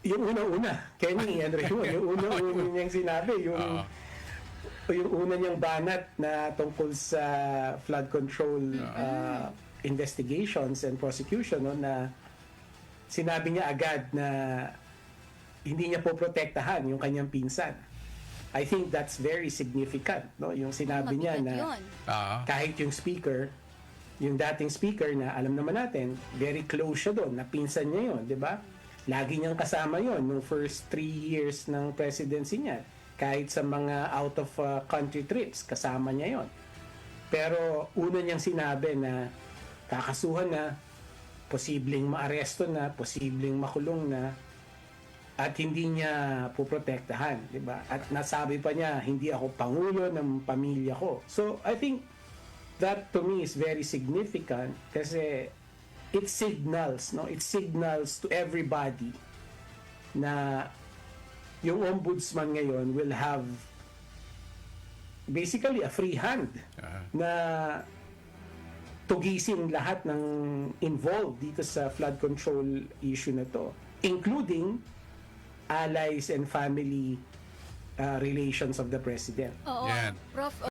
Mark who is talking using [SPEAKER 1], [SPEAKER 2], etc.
[SPEAKER 1] Yung una-una, Kenny and Raymond, yung una-una niyang sinabi,
[SPEAKER 2] Oo.
[SPEAKER 1] yung una niyang banat na tungkol sa flood control investigations and prosecution, no, na sinabi niya agad na hindi niya po protektahan yung kanyang pinsan. I think that's very significant, no, yung sinabi niya
[SPEAKER 3] Mabigat
[SPEAKER 1] na
[SPEAKER 3] yun.
[SPEAKER 2] Oo.
[SPEAKER 1] kahit yung speaker, yung dating speaker na alam naman natin, very close siya doon, na pinsan niya yun, di ba? Lagi niyang kasama yon nung first 3 years ng presidency niya. Kahit sa mga out of country trips, kasama niya yon. Pero una niyang sinabi na kakasuhan na, posibleng maaresto na, posibleng makulong na, at hindi niya puprotektahan, di ba? At nasabi pa niya, hindi ako pangulo ng pamilya ko. So, I think that to me is very significant kasi it signals, no? It signals to everybody na yung ombudsman ngayon will have basically a free hand na tugisin lahat ng involved dito sa flood control issue na to, including allies and family relations of the president.
[SPEAKER 3] Oo,
[SPEAKER 2] Yan.
[SPEAKER 3] Prof.